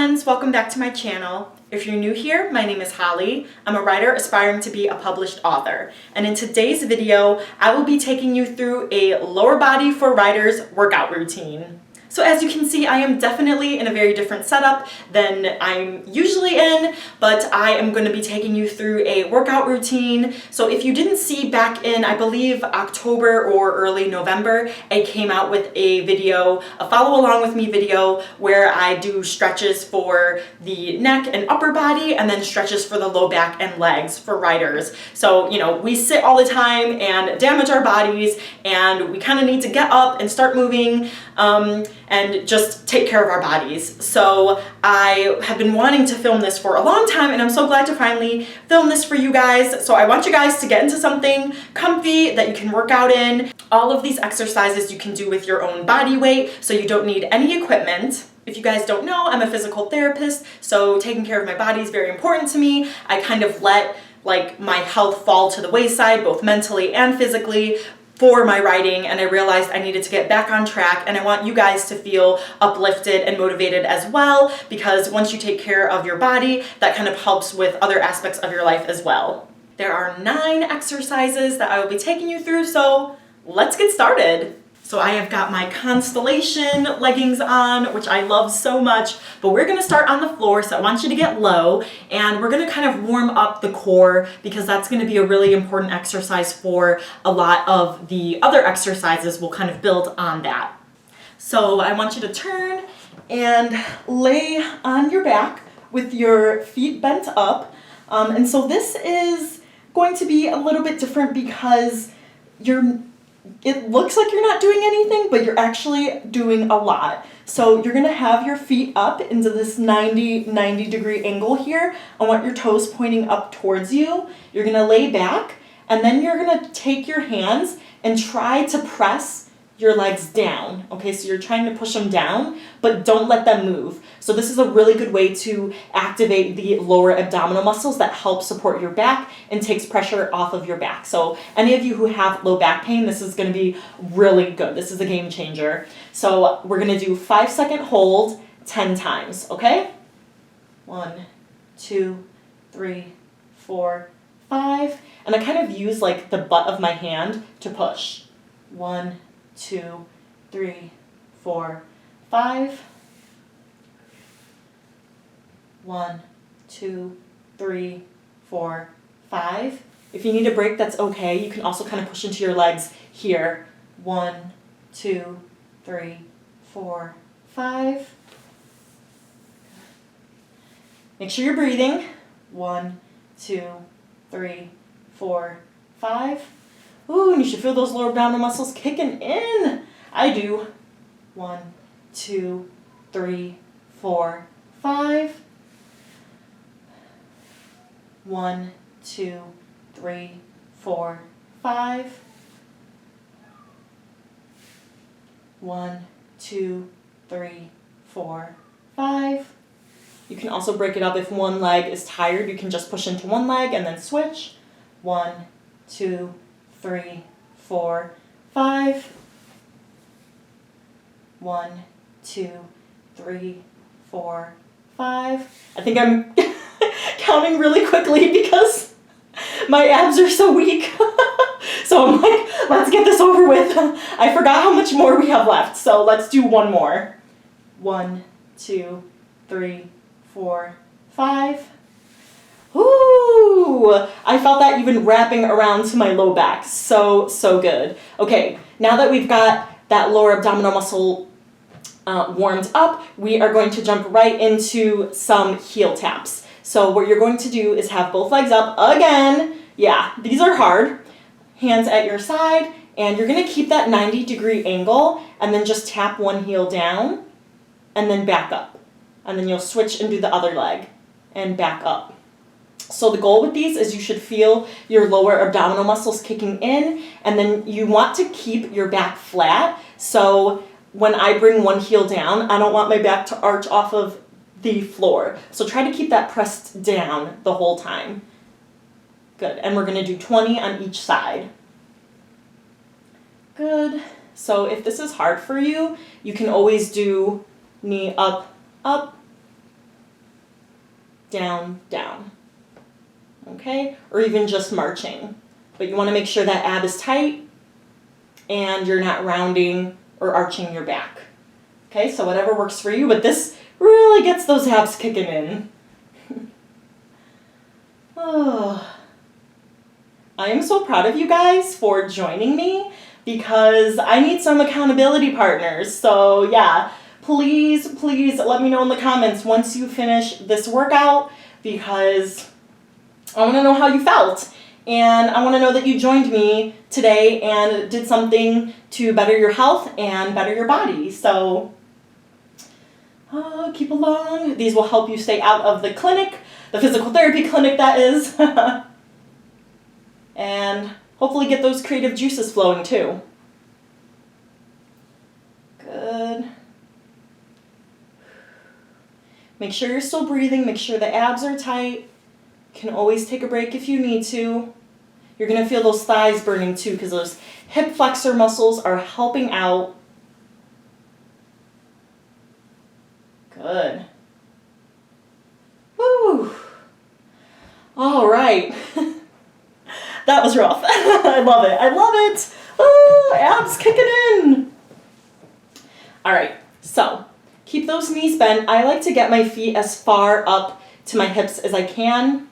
friends, welcome back to my channel. If you're new here, my name is Holly. I'm a writer aspiring to be a published author. And in today's video, I will be taking you through a lower body for writers workout routine. So as you can see, I am definitely in a very different setup than I'm usually in, but I am going to be taking you through a workout routine. So if you didn't see back in, I believe, October or early November, I came out with a video, a follow along with me video, where I do stretches for the neck and upper body, and then stretches for the low back and legs for writers. So, you know, we sit all the time and damage our bodies, and we kind of need to get up and start moving, and just take care of our bodies. So I have been wanting to film this for a long time, and I'm so glad to finally film this for you guys. So I want you guys to get into something comfy that you can work out in. All of these exercises you can do with your own body weight, so you don't need any equipment. If you guys don't know, I'm a physical therapist, so taking care of my body is very important to me. I kind of let my health fall to the wayside, both mentally and physically, for my writing, and I realized I needed to get back on track, and I want you guys to feel uplifted and motivated as well, because once you take care of your body, that kind of helps with other aspects of your life as well. There are 9 exercises that I will be taking you through, so let's get started. So I have got my Constellation leggings on, which I love so much, but we're gonna start on the floor, so I want you to get low, and we're gonna kind of warm up the core, because that's gonna be a really important exercise for a lot of the other exercises. We'll kind of build on that. So I want you to turn and lay on your back with your feet bent up. And so this is going to be a little bit different because it looks like you're not doing anything, but you're actually doing a lot. So you're gonna have your feet up into this 90 degree angle here. I want your toes pointing up towards you. You're gonna lay back, and then you're gonna take your hands and try to press your legs down. Okay, so you're trying to push them down, but don't let them move. So this is a really good way to activate the lower abdominal muscles that help support your back and takes pressure off of your back. So any of you who have low back pain, this is gonna be really good. This is a game changer. So we're gonna do 5-second hold 10 times, okay? 1, 2, 3, 4, 5. And I kind of use the butt of my hand to push. 1, 2, 3, 4, 5. 1, 2, 3, 4, 5. If you need a break, that's okay. You can also kind of push into your legs here. 1, 2, 3, 4, 5. Make sure you're breathing. 1, 2, 3, 4, 5. Ooh, and you should feel those lower abdominal muscles kicking in. I do. 1, 2, 3, 4, 5. 1, 2, 3, 4, 5. 1, 2, 3, 4, 5. You can also break it up if one leg is tired. You can just push into one leg and then switch. 1, 2, 3, 4, 5. 1, 2, 3, 4, 5. I think I'm counting really quickly because my abs are so weak. So I'm like, let's get this over with. I forgot how much more we have left, so let's do one more. 1, 2, 3, 4, 5. Ooh, I felt that even wrapping around to my low back. So good. Okay, now that we've got that lower abdominal muscle warmed up, we are going to jump right into some heel taps. So what you're going to do is have both legs up again. Yeah, these are hard. Hands at your side, and you're gonna keep that 90 degree angle, and then just tap one heel down, and then back up. And then you'll switch and do the other leg, and back up. So the goal with these is you should feel your lower abdominal muscles kicking in, and then you want to keep your back flat. So when I bring one heel down, I don't want my back to arch off of the floor. So try to keep that pressed down the whole time. Good, and we're gonna do 20 on each side. Good. So if this is hard for you, you can always do knee up, up, down, down. Okay? Or even just marching. But you want to make sure that ab is tight and you're not rounding or arching your back. Okay, so whatever works for you, but this really gets those abs kicking in. Oh. I am so proud of you guys for joining me because I need some accountability partners. So yeah, please let me know in the comments once you finish this workout because I want to know how you felt. And I want to know that you joined me today and did something to better your health and better your body. So keep along. These will help you stay out of the clinic, the physical therapy clinic that is. And hopefully get those creative juices flowing too. Good. Make sure you're still breathing. Make sure the abs are tight. You can always take a break if you need to. You're going to feel those thighs burning too because those hip flexor muscles are helping out. Good. Woo. All right. That was rough. I love it. I love it. Oh, abs kicking in. All right. So keep those knees bent. I like to get my feet as far up to my hips as I can.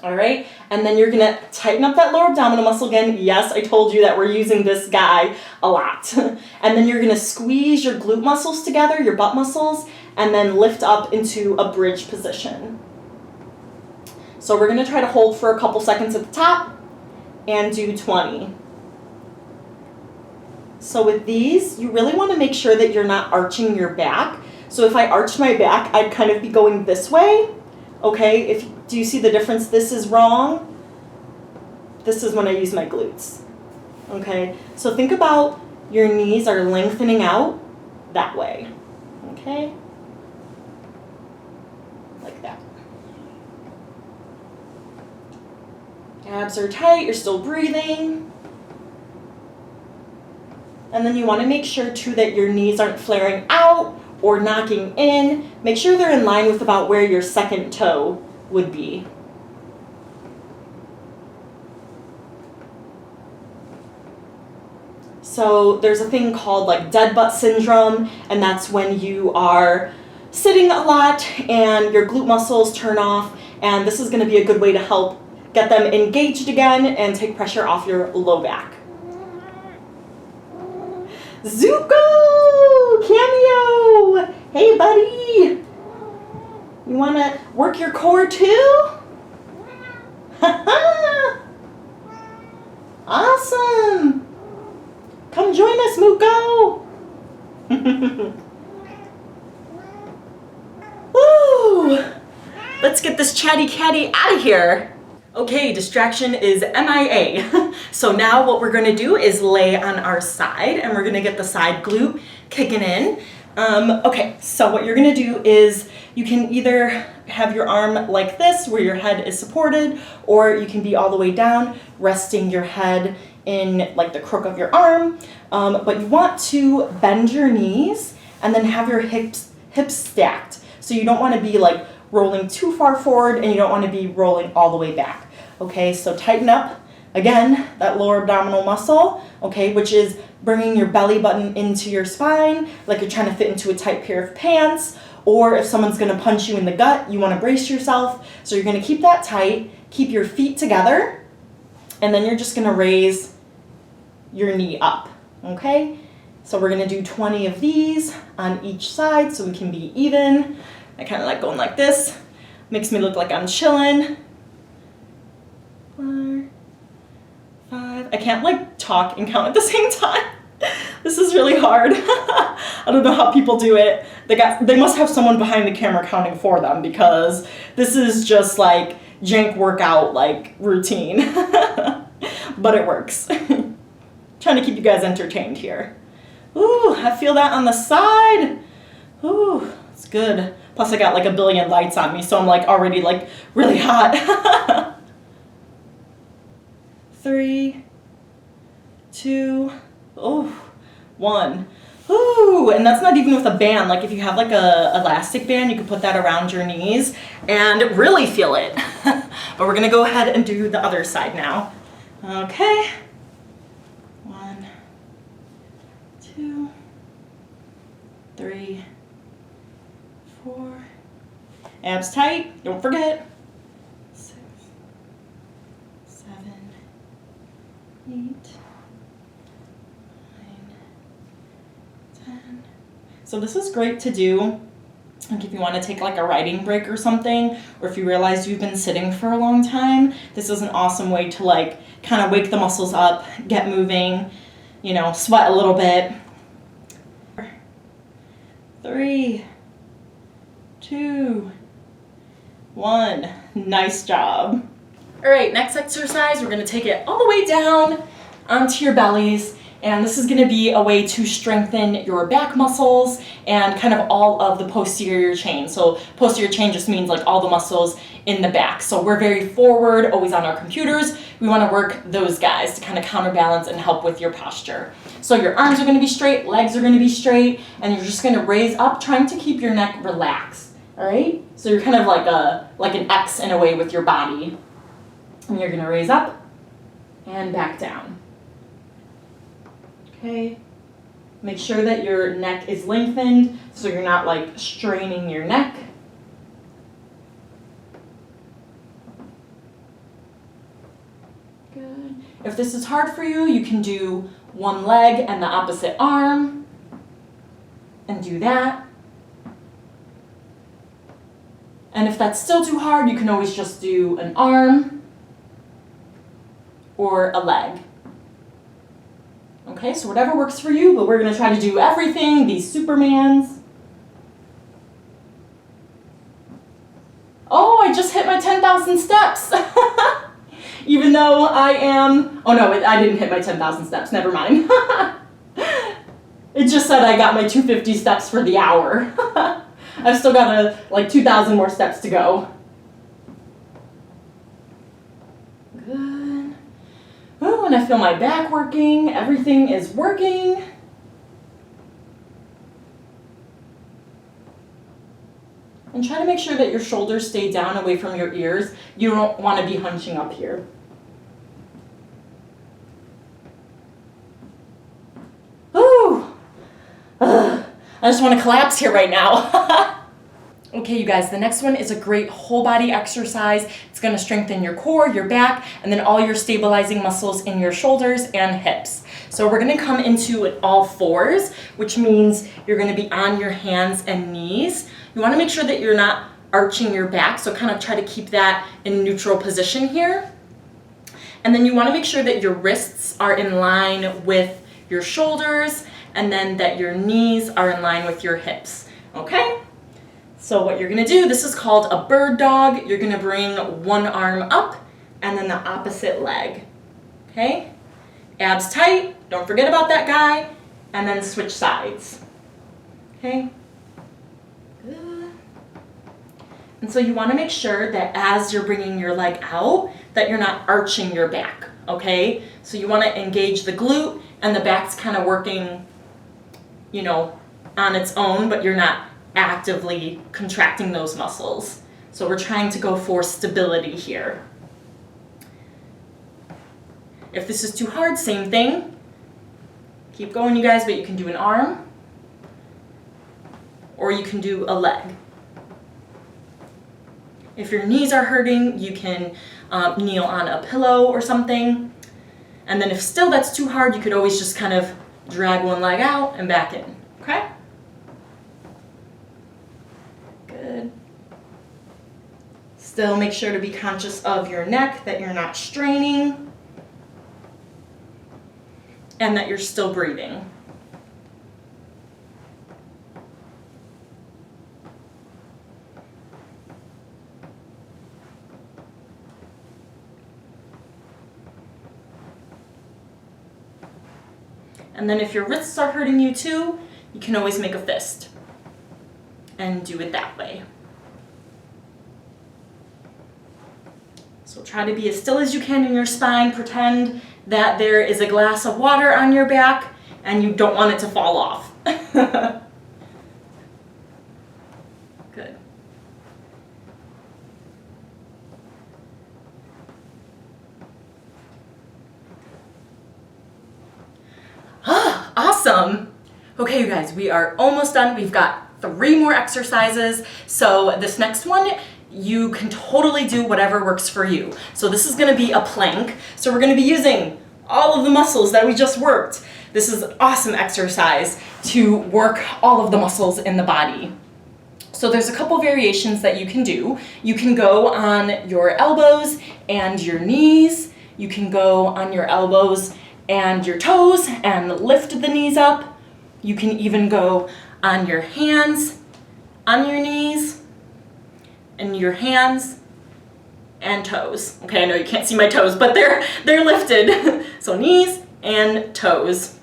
All right. And then you're going to tighten up that lower abdominal muscle again. Yes, I told you that we're using this guy a lot. And then you're going to squeeze your glute muscles together, your butt muscles, and then lift up into a bridge position. So we're going to try to hold for a couple seconds at the top and do 20. So with these, you really want to make sure that you're not arching your back. So if I arched my back, I'd kind of be going this way. Okay, do you see the difference? This is wrong. This is when I use my glutes. Okay, so think about your knees are lengthening out that way. Okay, like that. Abs are tight, you're still breathing. And then you want to make sure too that your knees aren't flaring out or knocking in. Make sure they're in line with about where your second toe would be. So there's a thing called like dead butt syndrome, and that's when you are sitting a lot and your glute muscles turn off, and this is going to be a good way to help get them engaged again and take pressure off your low back. Zuko! Cameo! Hey, buddy! You want to work your core too? Awesome! Come join us, Muko! Woo! Let's get this chatty catty out of here. Okay, distraction is MIA. So now what we're gonna do is lay on our side and we're gonna get the side glute kicking in. Okay, so what you're gonna do is you can either have your arm like this where your head is supported, or you can be all the way down, resting your head in like the crook of your arm. But you want to bend your knees and then have your hips stacked. So you don't wanna be like rolling too far forward and you don't want to be rolling all the way back. Okay, so tighten up, again, that lower abdominal muscle, okay, which is bringing your belly button into your spine, like you're trying to fit into a tight pair of pants, or if someone's going to punch you in the gut, you want to brace yourself. So you're going to keep that tight, keep your feet together, and then you're just going to raise your knee up, okay? So we're going to do 20 of these on each side so we can be even. I kind of like going like this. Makes me look like I'm chilling. 4, 5. I can't like talk and count at the same time. This is really hard. I don't know how people do it. They must have someone behind the camera counting for them because this is just like jank workout like routine. But it works. Trying to keep you guys entertained here. Ooh, I feel that on the side. Ooh, it's good. Plus I got like a billion lights on me, so I'm like already like really hot. 3, 2, 1. Ooh, and that's not even with a band. Like if you have like a elastic band, you can put that around your knees and really feel it. But we're gonna go ahead and do the other side now. Okay. 1, 2, 3, 4. Abs tight, don't forget. 6, 7, 8, 9, 10. So this is great to do like if you want to take like a writing break or something, or if you realize you've been sitting for a long time. This is an awesome way to like kind of wake the muscles up, get moving, you know, sweat a little bit. 3, 2, 1. Nice job. All right, next exercise, we're gonna take it all the way down onto your bellies, and this is gonna be a way to strengthen your back muscles and kind of all of the posterior chain. So posterior chain just means like all the muscles in the back. So we're very forward, always on our computers. We wanna work those guys to kind of counterbalance and help with your posture. So your arms are gonna be straight, legs are gonna be straight, and you're just gonna raise up, trying to keep your neck relaxed, all right? So you're kind of like an X in a way with your body. And you're gonna raise up and back down. Okay, make sure that your neck is lengthened so you're not like straining your neck. Good. If this is hard for you, you can do one leg and the opposite arm and do that. And if that's still too hard, you can always just do an arm or a leg. Okay, so whatever works for you, but we're gonna try to do everything, these Supermans. Oh, I just hit my 10,000 steps. Even though I am, oh no, I didn't hit my 10,000 steps, never mind. It just said I got my 250 steps for the hour. I've still got like 2,000 more steps to go. Good. Oh, and I feel my back working. Everything is working. And try to make sure that your shoulders stay down away from your ears. You don't want to be hunching up here. Ooh. Ugh. I just want to collapse here right now. Okay, you guys, the next one is a great whole body exercise. It's going to strengthen your core, your back, and then all your stabilizing muscles in your shoulders and hips. So we're going to come into it all fours, which means you're going to be on your hands and knees. You want to make sure that you're not arching your back, so kind of try to keep that in neutral position here. And then you want to make sure that your wrists are in line with your shoulders, and then that your knees are in line with your hips, okay? So what you're gonna do, this is called a bird dog. You're gonna bring one arm up and then the opposite leg, okay? Abs tight, don't forget about that guy, and then switch sides, okay? Good. And so you wanna make sure that as you're bringing your leg out, that you're not arching your back, okay? So you wanna engage the glute, and the back's kind of working, you know, on its own, but you're not actively contracting those muscles. So we're trying to go for stability here. If this is too hard, same thing. Keep going, you guys, but you can do an arm, or you can do a leg. If your knees are hurting, you can kneel on a pillow or something. And then if still that's too hard, you could always just kind of drag one leg out and back in, okay? Good. Still make sure to be conscious of your neck, that you're not straining, and that you're still breathing. And then if your wrists are hurting you too, you can always make a fist and do it that way. So try to be as still as you can in your spine. Pretend that there is a glass of water on your back and you don't want it to fall off. Good. Ah, awesome. Okay, you guys, we are almost done. We've got 3 more exercises. So this next one, you can totally do whatever works for you. So this is gonna be a plank. So we're gonna be using all of the muscles that we just worked. This is an awesome exercise to work all of the muscles in the body. So there's a couple variations that you can do. You can go on your elbows and your knees. You can go on your elbows and your toes and lift the knees up. You can even go on your hands, on your knees, and your hands and toes. Okay, I know you can't see my toes, but they're lifted. So knees and toes.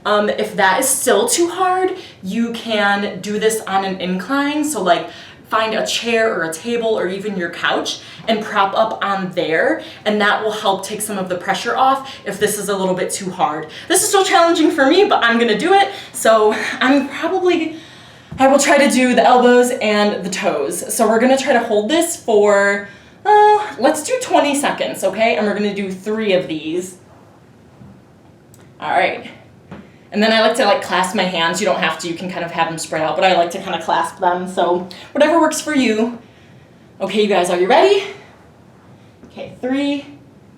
If that is still too hard, you can do this on an incline. So like find a chair or a table or even your couch and prop up on there, and that will help take some of the pressure off if this is a little bit too hard. This is still challenging for me, but I'm gonna do it. So I will try to do the elbows and the toes. So we're gonna try to hold this for, let's do 20 seconds, okay? And we're gonna do 3 of these. All right. And then I like to clasp my hands. You don't have to, you can kind of have them spread out, but I like to kind of clasp them. So whatever works for you. Okay, you guys, are you ready? Okay, 3,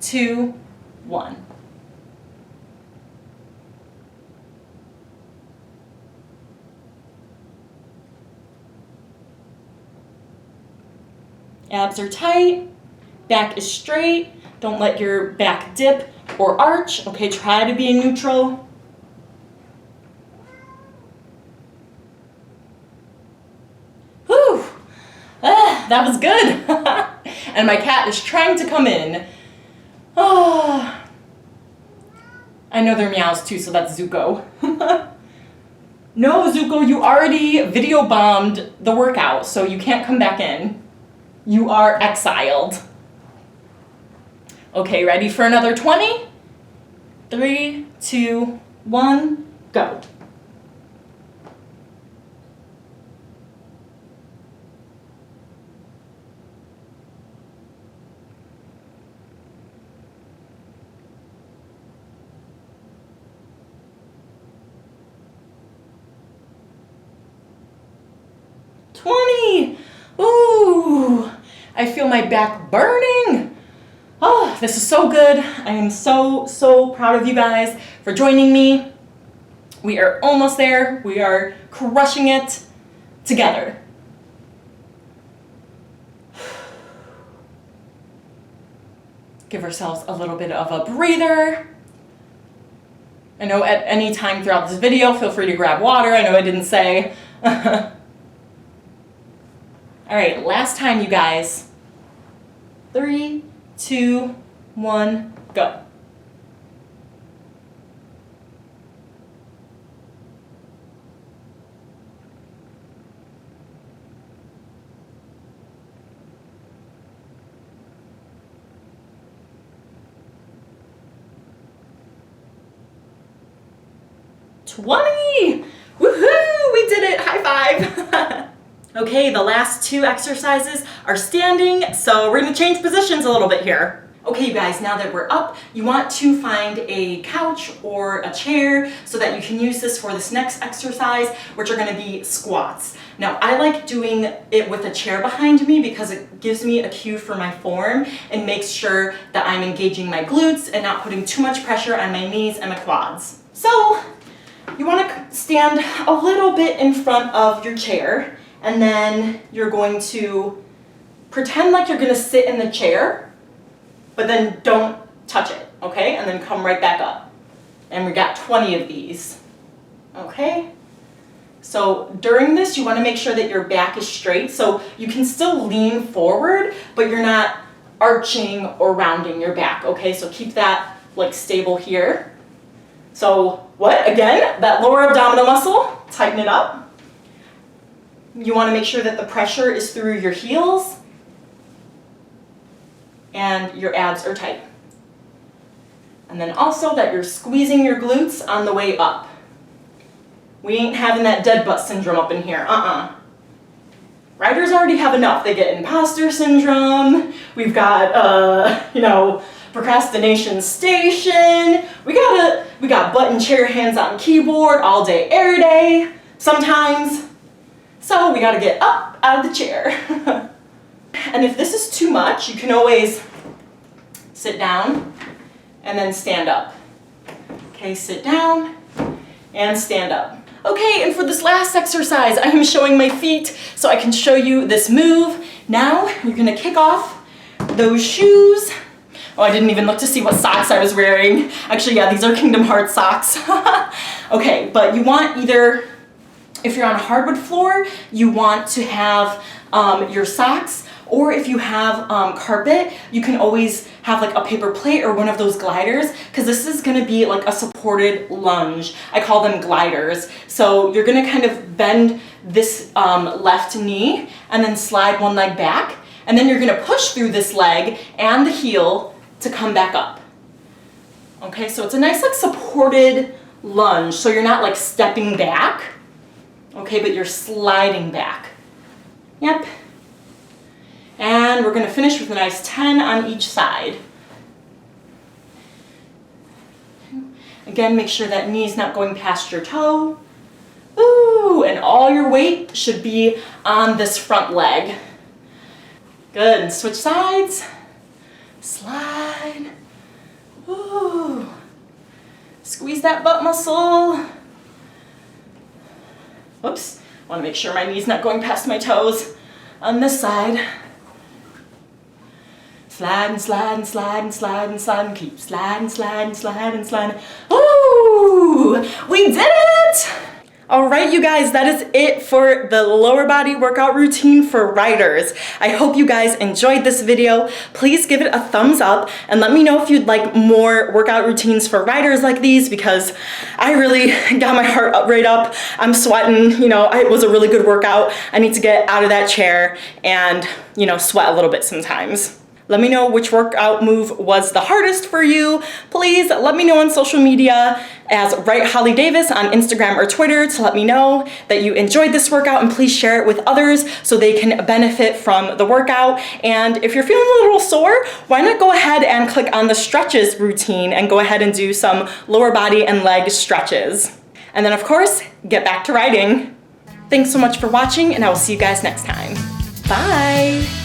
2, 1. Abs are tight, back is straight. Don't let your back dip or arch. Okay, try to be in neutral. Whew, that was good. And my cat is trying to come in. Oh, I know they're meows too, so that's Zuko. No, Zuko, you already video bombed the workout, so you can't come back in. You are exiled. Okay, ready for another 20? 3, 2, 1, go. Ooh, I feel my back burning. Oh, this is so good. I am so proud of you guys for joining me. We are almost there. We are crushing it together. Give ourselves a little bit of a breather. I know at any time throughout this video, feel free to grab water. I know I didn't say. All right, last time, you guys. 3, 2, 1, go. Woohoo! We did it! High five! Okay, the last 2 exercises are standing, so we're gonna change positions a little bit here. Okay, you guys, now that we're up, you want to find a couch or a chair so that you can use this for this next exercise, which are gonna be squats. Now, I like doing it with a chair behind me because it gives me a cue for my form and makes sure that I'm engaging my glutes and not putting too much pressure on my knees and my quads. So, you wanna stand a little bit in front of your chair, and then you're going to pretend like you're gonna sit in the chair, but then don't touch it, okay? And then come right back up. And we got 20 of these, okay? So during this, you wanna make sure that your back is straight, so you can still lean forward, but you're not arching or rounding your back, okay? So keep that stable here. So again, that lower abdominal muscle, tighten it up. You want to make sure that the pressure is through your heels and your abs are tight. And then also that you're squeezing your glutes on the way up. We ain't having that dead butt syndrome up in here, Writers already have enough. They get imposter syndrome. We've got, you know, procrastination station. We got button chair, hands on keyboard, all day, every day, sometimes. So we gotta get up out of the chair. And if this is too much, you can always sit down and then stand up. Okay, sit down and stand up. Okay, and for this last exercise, I am showing my feet so I can show you this move. Now, you're gonna kick off those shoes. Oh, I didn't even look to see what socks I was wearing. Actually, yeah, these are Kingdom Hearts socks. Okay, but you want either, if you're on a hardwood floor, you want to have your socks, or if you have carpet, you can always have like a paper plate or one of those gliders, because this is gonna be like a supported lunge. I call them gliders. So you're gonna kind of bend this left knee and then slide one leg back, and then you're gonna push through this leg and the heel to come back up. Okay, so it's a nice like supported lunge, so you're not like stepping back, okay, but you're sliding back. Yep. And we're gonna finish with a nice 10 on each side. Again, make sure that knee's not going past your toe. Ooh, and all your weight should be on this front leg. Good, and switch sides. Slide. Ooh. Squeeze that butt muscle. Whoops, wanna make sure my knee's not going past my toes on this side. Slide and slide and slide and slide and slide and keep sliding, sliding, sliding, sliding. Ooh, we did it! All right, you guys, that is it for the lower body workout routine for writers. I hope you guys enjoyed this video. Please give it a thumbs up and let me know if you'd like more workout routines for writers like these, because I really got my heart rate up. I'm sweating, you know, it was a really good workout. I need to get out of that chair and, you know, sweat a little bit sometimes. Let me know which workout move was the hardest for you. Please let me know on social media as WriteHollyDavis on Instagram or Twitter to let me know that you enjoyed this workout, and please share it with others so they can benefit from the workout. And if you're feeling a little sore, why not go ahead and click on the stretches routine and go ahead and do some lower body and leg stretches. And then of course, get back to writing. Thanks so much for watching, and I will see you guys next time. Bye.